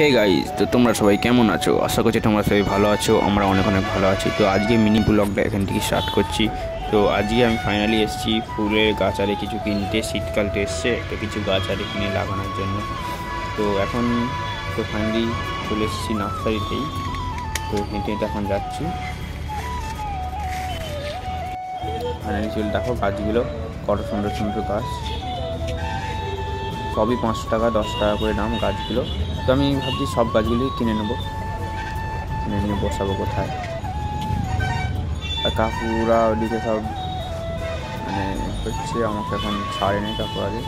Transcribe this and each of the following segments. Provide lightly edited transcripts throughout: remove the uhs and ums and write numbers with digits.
Hey guys, তো তোমরা সবাই কেমন আছো? আশা করছি তোমরা সবাই ভালো আছো। আমরা অনেক অনেক ভালো আছি। তো আজকে মিনি ব্লগটা এখান থেকে স্টার্ট করছি। তো আজকে আমি ফাইনালি এসেছি ফুলের গাছ আরে কিছু কিনতে। শীতকাল তো এসছে, তো কিছু গাছ আরে কিনে লাগানোর জন্য। তো এখন তো ফাইনালি চলে এসেছি নার্সারিতেই। তো হেঁটে হেঁটে এখন যাচ্ছি। ফাইনালি চলে দেখো গাছগুলো কত সুন্দর সুন্দর গাছ, সবই 5 টাকা 10 টাকা করে দাম গাছগুলো। তো আমি ভাবছি সব গাছগুলি কিনে নেবো, কিনে নিয়ে বসাবো কোথায়। আর কাকুরা ওদিকে সব মানে হচ্ছে, আমাকে এখন ছাড়ে নেই কাকু আগে।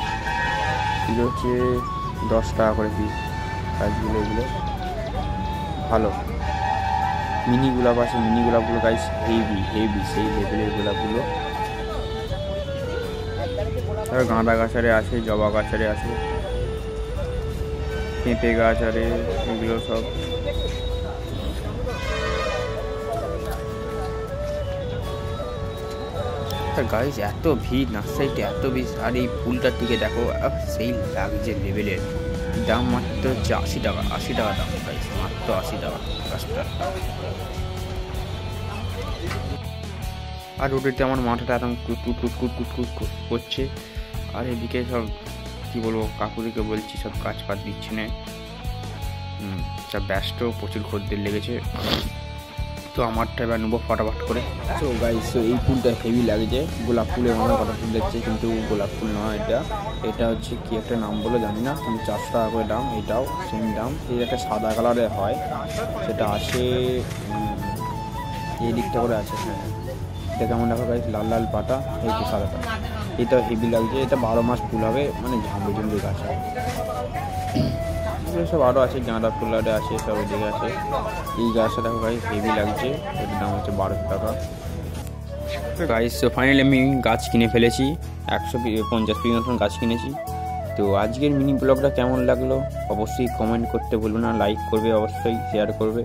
এগুলো হচ্ছে 10 টাকা করে পিস গাছগুলো। এগুলো ভালো মিনি গোলাপ আছে, মিনি গোলাপগুলো গাছ হেভি হেভি সেই লেভেলের গোলাপগুলো। তারপর গাঁদা গাছ আরে আছে, জবা গাছ আরে আছে, পেঁপে গাছ আরে, এগুলো সব। গাইজ এত ভিড় নার্সারিতে, এত বেশি। আর এই ফুলটার দিকে দেখো, সেই লাগছে লেভেলের। দাম মাত্র হচ্ছে 80 টাকা, 80 টাকা দাম গাইজ, মাত্র 80 টাকা গাছটা। আর রোডেতে আমার মাথাটা একদম কুটকুট কুটকুট কুটকুট করছে। আর এদিকে সব কি বলবো, কাকুদিকে বলছি সব কাজ পাত দিচ্ছে না, সব ব্যস্ত, প্রচুর খদ্দের লেগেছে। তো আমারটা এবার নেবো ফটাফট করে। তো গাইস এই ফুলটা হেভি লাগছে, গোলাপ ফুলের মতো কটা ফুল দেখছে, কিন্তু গোলাপ ফুল নয় এটা। এটা হচ্ছে কি একটা নাম বলে জানি না, কিন্তু 400 টাকা করে দাম। এটাও সেম দাম। এই একটা সাদা কালারের হয়, সেটা আছে এই দিকটা করে আছে। হ্যাঁ, এটা কেমন দেখো গাইস, লাল লাল পাতা, এই তো সাদাটা। এটা হেভি লাগছে। এটা 12 মাস ফুল হবে, মানে ঝাম্বু ঝাম্বু গাছ। সব আরও আছে, গাঁদা ফুল আরে আছে, সব ওদিকে আছে। এই গাছটা দেখো গাইস হেভি লাগছে, এটার দাম হচ্ছে 12 টাকা। গাইস ফাইনালি আমি গাছ কিনে ফেলেছি, 150 পিস মতন গাছ কিনেছি। তো আজকের মিনি ব্লগটা কেমন লাগলো অবশ্যই কমেন্ট করতে ভুলবে না, লাইক করবে অবশ্যই, শেয়ার করবে।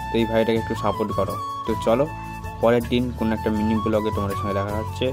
তো এই ভাইটাকে একটু সাপোর্ট করো। তো চলো পরের দিন কোনো একটা মিনি ব্লগে তোমাদের সঙ্গে দেখা হচ্ছে।